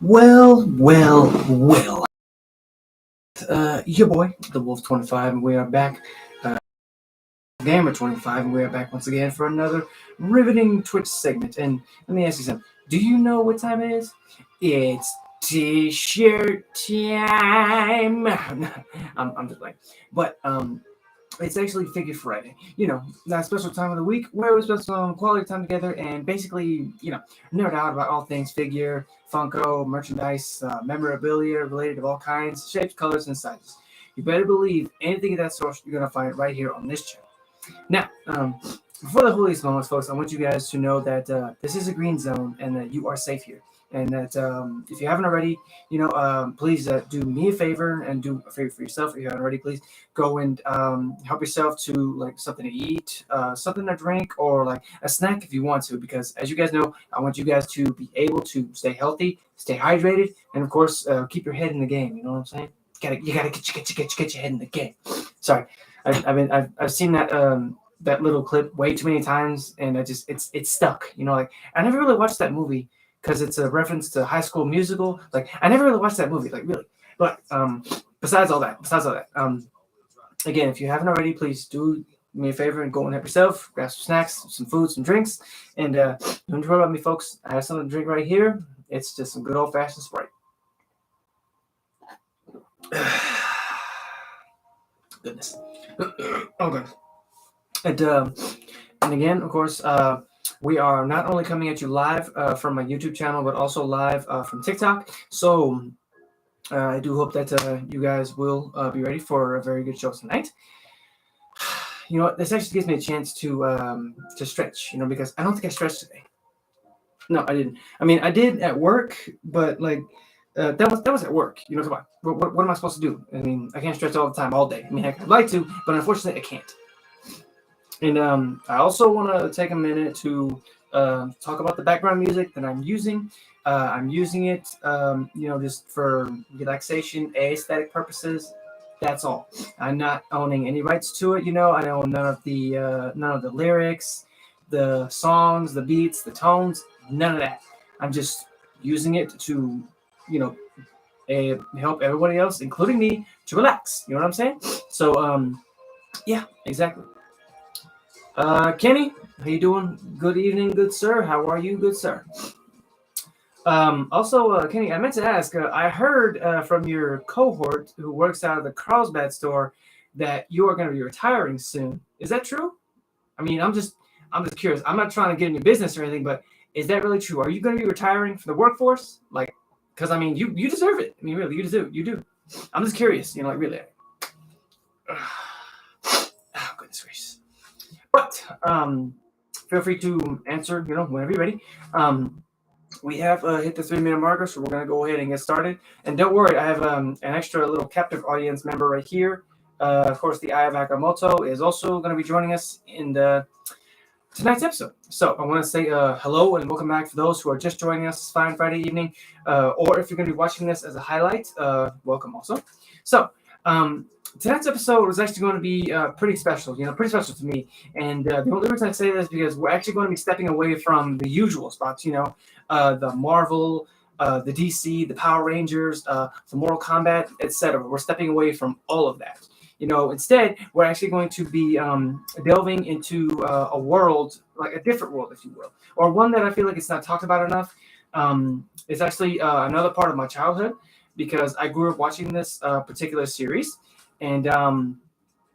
Well. Your boy, the Wolf 25, and we are back. Gamer 25, and we are back once again for another riveting Twitch segment. And let me ask you something. Do you know what time it is? It's T-shirt time. I'm just playing. But it's actually Figure Friday. That special time of the week where we spend some quality time together and basically, nerd out about all things figure, Funko, merchandise, memorabilia related of all kinds, shapes, colors, and sizes. You better believe anything of that sort you're gonna find right here on this channel. Now, before the holiest moments, folks, I want you guys to know that this is a green zone and that you are safe here. And that if you haven't already, please do me a favor and do a favor for yourself. If you haven't already, please go and help yourself to like something to eat, something to drink, or like a snack if you want to. Because as you guys know, I want you guys to be able to stay healthy, stay hydrated, and of course, keep your head in the game. You know what I'm saying? You gotta get your head in the game. Sorry, I've seen that little clip way too many times, and it's stuck. Like I never really watched that movie because it's a reference to High School Musical. Like I never really watched that movie, like really. But besides all that, again, if you haven't already, please do me a favor and go and help yourself. Grab some snacks, some food, some drinks, and don't worry about me, folks. I have something to drink right here. It's just some good old fashioned Sprite. Goodness. Oh goodness. And again, of course, we are not only coming at you live from my YouTube channel, but also live from TikTok. So I do hope that you guys will be ready for a very good show tonight. You know what? This actually gives me a chance to stretch. Because I don't think I stretched today. No, I didn't. I mean, I did at work, but like that was at work. Come on. What am I supposed to do? I mean, I can't stretch all the time, all day. I mean, I'd like to, but unfortunately, I can't. And I also want to take a minute to talk about the background music that I'm using. I'm using it, just for relaxation, aesthetic purposes. That's all. I'm not owning any rights to it. I own none of the lyrics, the songs, the beats, the tones, none of that. I'm just using it to, help everybody else, including me, to relax. You know what I'm saying? So, yeah, exactly. Kenny, how you doing? Good evening, good sir. How are you, good sir? Also, Kenny, I meant to ask. I heard from your cohort who works out of the Carlsbad store that you are going to be retiring soon. Is that true? I mean, I'm just curious. I'm not trying to get in your business or anything, but is that really true? Are you going to be retiring from the workforce? Like, because I mean, you deserve it. I mean, really, you do. I'm just curious. Like really. Oh, goodness gracious. But feel free to answer, whenever you're ready. We have hit the 3-minute marker, so we're going to go ahead and get started. And don't worry, I have an extra little captive audience member right here. Of course, the Eye of Akamoto is also going to be joining us in tonight's episode. So I want to say hello and welcome back for those who are just joining us this fine Friday evening. Or if you're going to be watching this as a highlight, welcome also. So tonight's episode was actually going to be pretty special, pretty special to me. And the only reason I say this is because we're actually going to be stepping away from the usual spots, the Marvel, the DC, the Power Rangers, the Mortal Kombat, etc. We're stepping away from all of that. Instead, we're actually going to be delving into a world, like a different world, if you will, or one that I feel like it's not talked about enough. It's actually another part of my childhood because I grew up watching this particular series. And I'm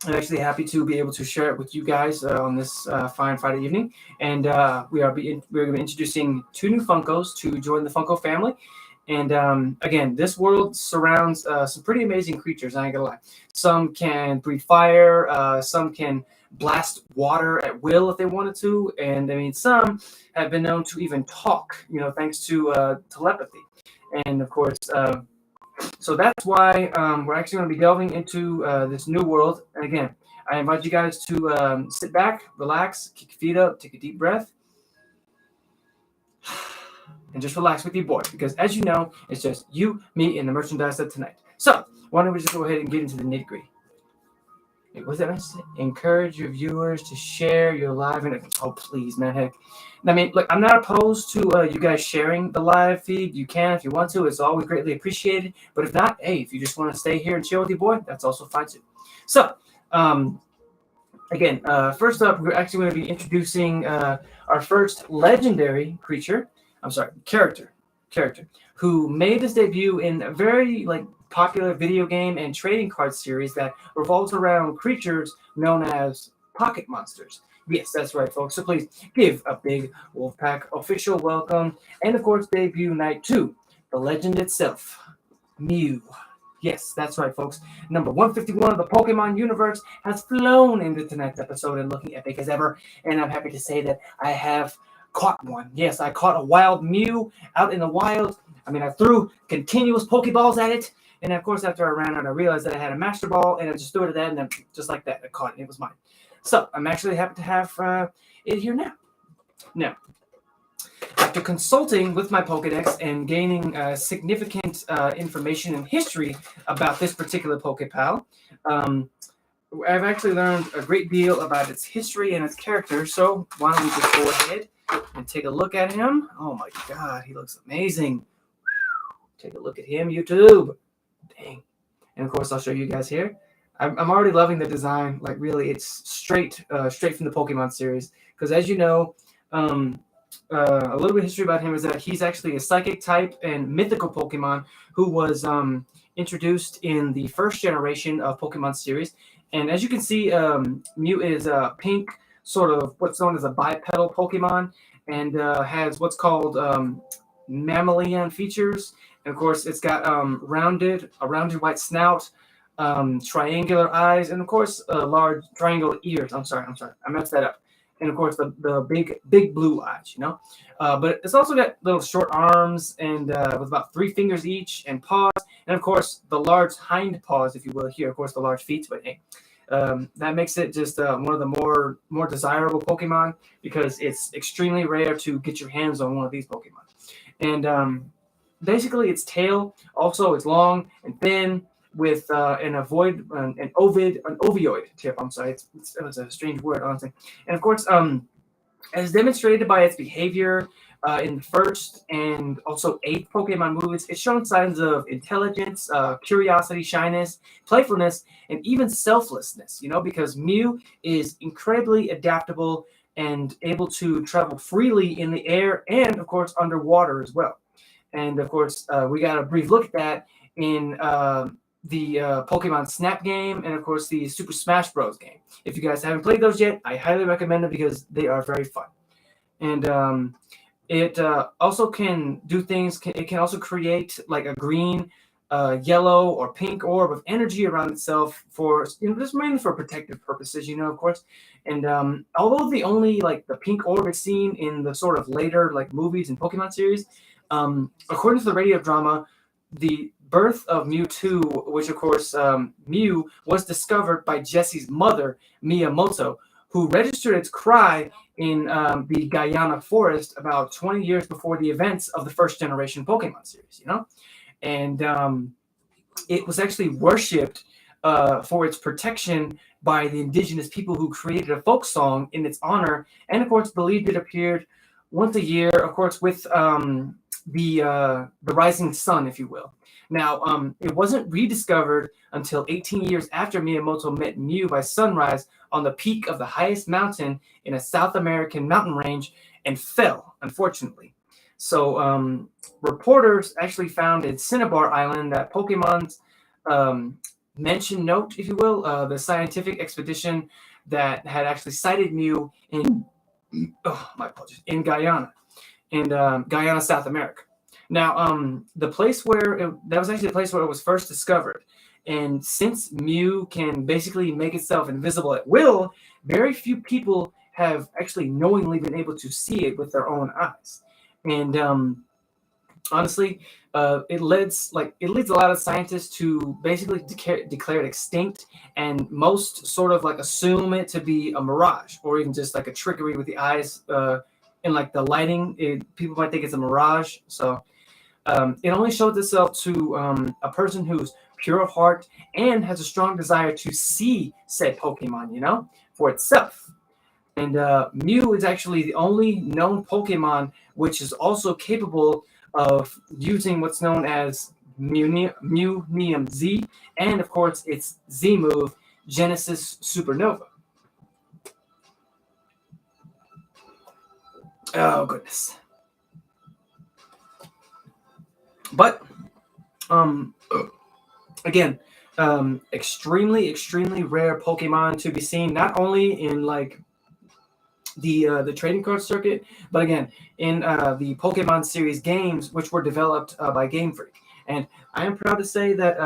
actually happy to be able to share it with you guys on this fine Friday evening. And we're going to be introducing 2 new Funkos to join the Funko family. And again, this world surrounds some pretty amazing creatures. I ain't gonna lie. Some can breathe fire. Some can blast water at will if they wanted to. And I mean, some have been known to even talk. Thanks to telepathy. And of course. So that's why we're actually going to be delving into this new world. And again, I invite you guys to sit back, relax, kick your feet up, take a deep breath, and just relax with your boy. Because as you know, it's just you, me, and the merchandise of tonight. So why don't we just go ahead and get into the nitty-gritty. Was that nice? Encourage your viewers to share your live and oh please, man, heck. I mean, look, I'm not opposed to you guys sharing the live feed. You can if you want to. It's always greatly appreciated. But if not, hey, if you just want to stay here and chill with your boy, that's also fine too. So, again, first up, we're actually going to be introducing our first legendary creature. I'm sorry, character who made his debut in a very popular video game and trading card series that revolves around creatures known as pocket monsters. Yes, that's right, folks. So please give a big Wolfpack official welcome, and of course, debut night to the legend itself, Mew. Yes, that's right, folks. Number 151 of the Pokemon universe has flown into tonight's episode and looking epic as ever. And I'm happy to say that I have caught one. Yes, I caught a wild Mew out in the wild. I mean, I threw continuous Pokeballs at it. And of course, after I ran out, I realized that I had a Master Ball, and I just threw it at that, and then just like that, I caught it. It was mine. So I'm actually happy to have it here now. Now, after consulting with my Pokedex and gaining significant information and history about this particular Pokepal, I've actually learned a great deal about its history and its character. So why don't we just go ahead and take a look at him? Oh my God, he looks amazing. Take a look at him, YouTube. Dang. And of course, I'll show you guys here. I'm already loving the design. Like really, it's straight from the Pokemon series. Because as you know, a little bit of history about him is that he's actually a psychic type and mythical Pokemon who was introduced in the first generation of Pokemon series. And as you can see, Mew is a pink, sort of what's known as a bipedal Pokemon, and has what's called mammalian features. And of course, it's got a rounded white snout, triangular eyes, and of course, large triangular ears. I'm sorry, I messed that up. And of course, the big blue eyes, But it's also got little short arms and with about 3 fingers each and paws, and of course the large hind paws, if you will. Here, of course, the large feet. But hey, that makes it just one of the more desirable Pokemon because it's extremely rare to get your hands on one of these Pokemon. And basically, its tail also is long and thin with an ovioid tip. I'm sorry, it's a strange word, honestly. And of course, as demonstrated by its behavior in the first and also 8th Pokemon movies, it's shown signs of intelligence, curiosity, shyness, playfulness, and even selflessness. Because Mew is incredibly adaptable and able to travel freely in the air and, of course, underwater as well. And of course, we got a brief look at that in the Pokemon Snap game and of course the Super Smash Bros. Game. If you guys haven't played those yet, I highly recommend them because they are very fun. And it also can do things. It can also create like a green, yellow, or pink orb of energy around itself for just mainly for protective purposes. Of course. And although the only the pink orb is seen in the sort of later movies and Pokemon series. According to the radio drama, the birth of Mewtwo, which of course Mew was discovered by Jesse's mother, Miyamoto, who registered its cry in the Guyana forest about 20 years before the events of the first generation Pokemon series, And it was actually worshipped for its protection by the indigenous people who created a folk song in its honor, and of course believed it appeared once a year, of course, with the rising sun, if you will. Now, it wasn't rediscovered until 18 years after Miyamoto met Mew by sunrise on the peak of the highest mountain in a South American mountain range and fell, unfortunately. So reporters actually found in Cinnabar Island that Pokemon's mention note, if you will, the scientific expedition that had actually sighted Mew in Guyana. In Guyana, South America. Now, the place that was actually the place where it was first discovered. And since Mew can basically make itself invisible at will, very few people have actually knowingly been able to see it with their own eyes. And honestly, it leads a lot of scientists to basically declare it extinct, and most sort of assume it to be a mirage or even just a trickery with the eyes. And the lighting, people might think it's a mirage. So it only shows itself to a person who's pure of heart, and has a strong desire to see said Pokemon, for itself. And Mew is actually the only known Pokemon which is also capable of using what's known as Mewnium Z, and of course its Z move, Genesis Supernova. Oh goodness! But um, again, extremely rare Pokemon to be seen, not only in like the trading card circuit, but again in the Pokemon series games, which were developed by Game Freak. And I am proud to say that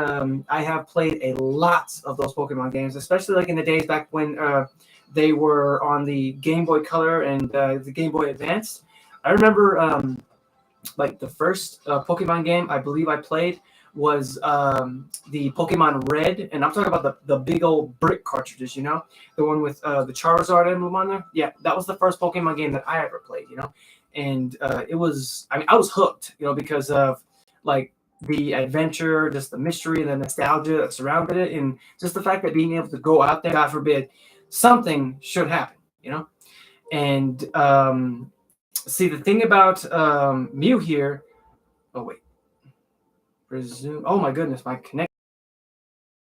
I have played a lot of those Pokemon games, especially like in the days back when they were on the Game Boy Color and the Game Boy Advance. I remember like the first Pokemon game I believe I played was the Pokemon Red, and I'm talking about the big old brick cartridges, the one with the Charizard emblem on there. Yeah, that was the first Pokemon game that I ever played, and it was, I mean, I was hooked, because of like the adventure, just the mystery, the nostalgia that surrounded it, and just the fact that being able to go out there, God forbid, something should happen, and see the thing about Mew here. Oh wait. Resume. Oh my goodness, my connection.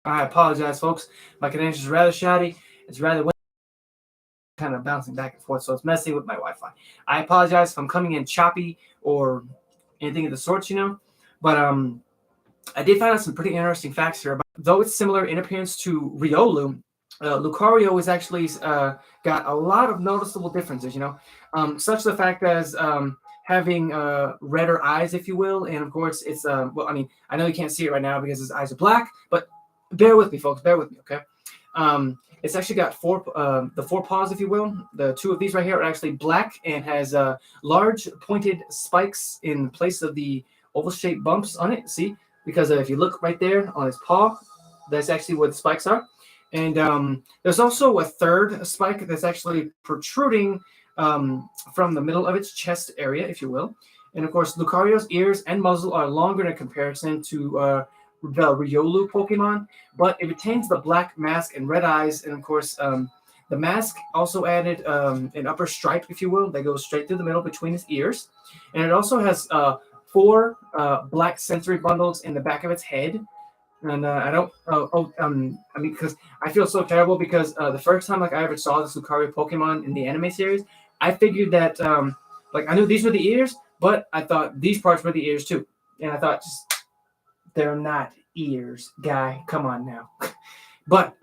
I apologize, folks. My connection is rather shoddy. It's rather kind of bouncing back and forth, so it's messing with my Wi-Fi. I apologize if I'm coming in choppy or anything of the sorts, But I did find out some pretty interesting facts here. Though it's similar in appearance to Riolu, Lucario is actually got a lot of noticeable differences, such the fact as having redder eyes, if you will, and of course it's well, I mean, I know you can't see it right now because his eyes are black, but bear with me, folks, bear with me, okay? It's actually got the four paws, if you will. The two of these right here are actually black and has large pointed spikes in place of the oval-shaped bumps on it. See, because if you look right there on his paw, that's actually where the spikes are. And there's also a third spike that's actually protruding from the middle of its chest area, if you will. And of course, Lucario's ears and muzzle are longer in comparison to the Riolu Pokemon, but it retains the black mask and red eyes. And of course, the mask also added an upper stripe, if you will, that goes straight through the middle between his ears. And it also has four black sensory bundles in the back of its head. And I don't. I mean, because I feel so terrible because the first time like I ever saw this Lucario Pokemon in the anime series, I figured that like I knew these were the ears, but I thought these parts were the ears too, and I thought just they're not ears, guy. Come on now. But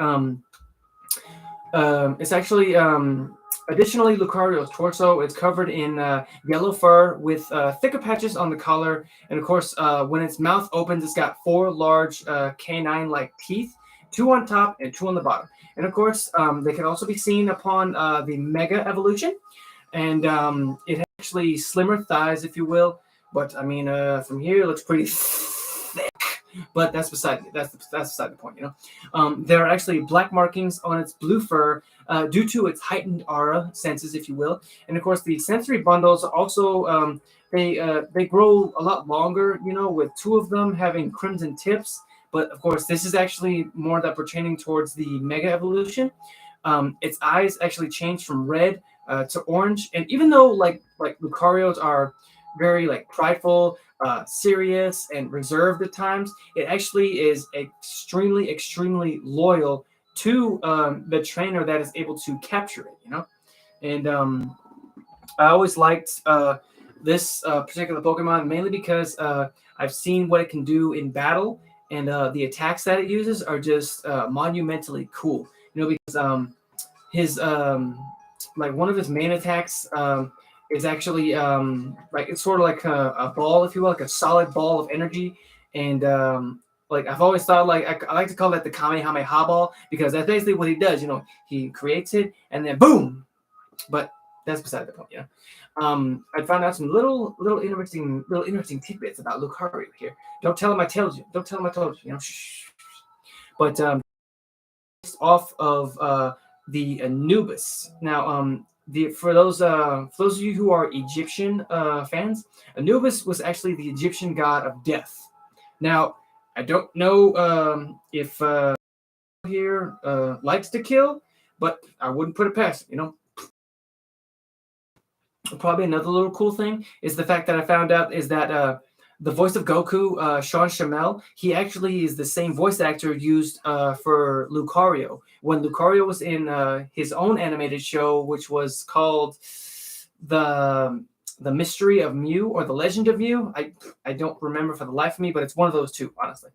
it's actually additionally, Lucario's torso is covered in yellow fur with thicker patches on the collar. And of course, when its mouth opens, it's got four large canine-like teeth, two on top and two on the bottom. And of course, they can also be seen upon the Mega Evolution. And it has actually slimmer thighs, if you will. But I mean, from here, it looks pretty thick. But that's beside the point, there are actually black markings on its blue fur due to its heightened aura senses, if you will. And of course, the sensory bundles also they grow a lot longer, with two of them having crimson tips. But of course, this is actually more that pertaining towards the Mega Evolution. Its eyes actually change from red to orange, and even though like Lucario's are very like prideful, serious, and reserved at times, it actually is extremely loyal to the trainer that is able to capture it. And I always liked this particular Pokemon mainly because I've seen what it can do in battle, and the attacks that it uses are just monumentally cool. Because his like one of his main attacks is actually like it's sort of like a ball, if you will, like a solid ball of energy. And like I've always thought, like I like to call that the Kamehameha ball because that's basically what he does. He creates it and then boom. But that's beside the point. I found out some little interesting tidbits about Lucario here. Don't tell him I told you. Don't tell him I told you. Shh. But off of the Anubis. Now, for those of you who are Egyptian fans, Anubis was actually the Egyptian god of death. Now, I don't know if here likes to kill, but I wouldn't put it past, you know. Probably another little cool thing is the fact that I found out is that the voice of Goku, Sean Shamel, he actually is the same voice actor used for Lucario. When Lucario was in his own animated show, which was called the the Mystery of Mew or the Legend of Mew. I don't remember for the life of me, but it's one of those two, honestly.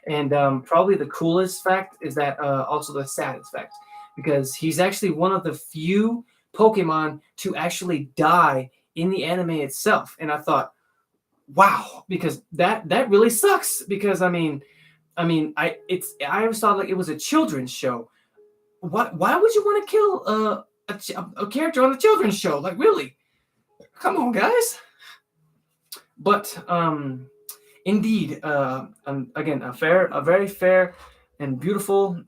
And probably the coolest fact is that also the saddest fact, because he's actually one of the few Pokemon to actually die in the anime itself. And I thought, wow, because that really sucks. Because I always thought like it was a children's show. Why would you want to kill a character on a children's show? Like really? Come on, guys. But indeed, again, a very fair and beautiful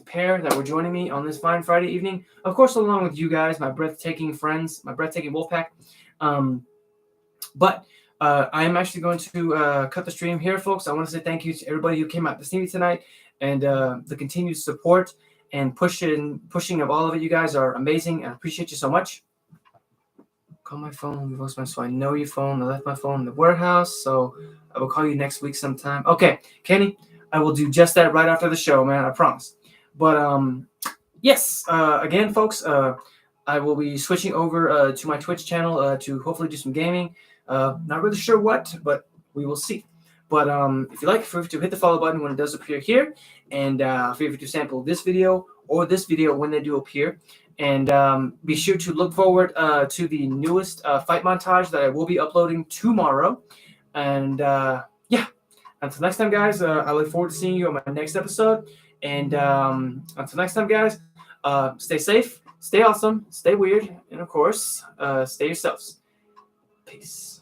pair that were joining me on this fine Friday evening. Of course, along with you guys, my breathtaking friends, my breathtaking wolf pack. But I am actually going to cut the stream here, folks. I want to say thank you to everybody who came out to see me tonight, and the continued support and pushing of all of it. You guys are amazing, and I appreciate you so much. Call my phone, so I know your phone. I left my phone in the warehouse, so I will call you next week sometime. Okay, Kenny, I will do just that right after the show, man. I promise. But yes, again, folks, I will be switching over to my Twitch channel to hopefully do some gaming. Not really sure what, but we will see. But if you like, feel free to hit the follow button when it does appear here, and feel free to sample this video or this video when they do appear. And be sure to look forward to the newest fight montage that I will be uploading tomorrow. And yeah, until next time, guys, I look forward to seeing you on my next episode. And until next time, guys, stay safe, stay awesome, stay weird, and of course, stay yourselves. Peace.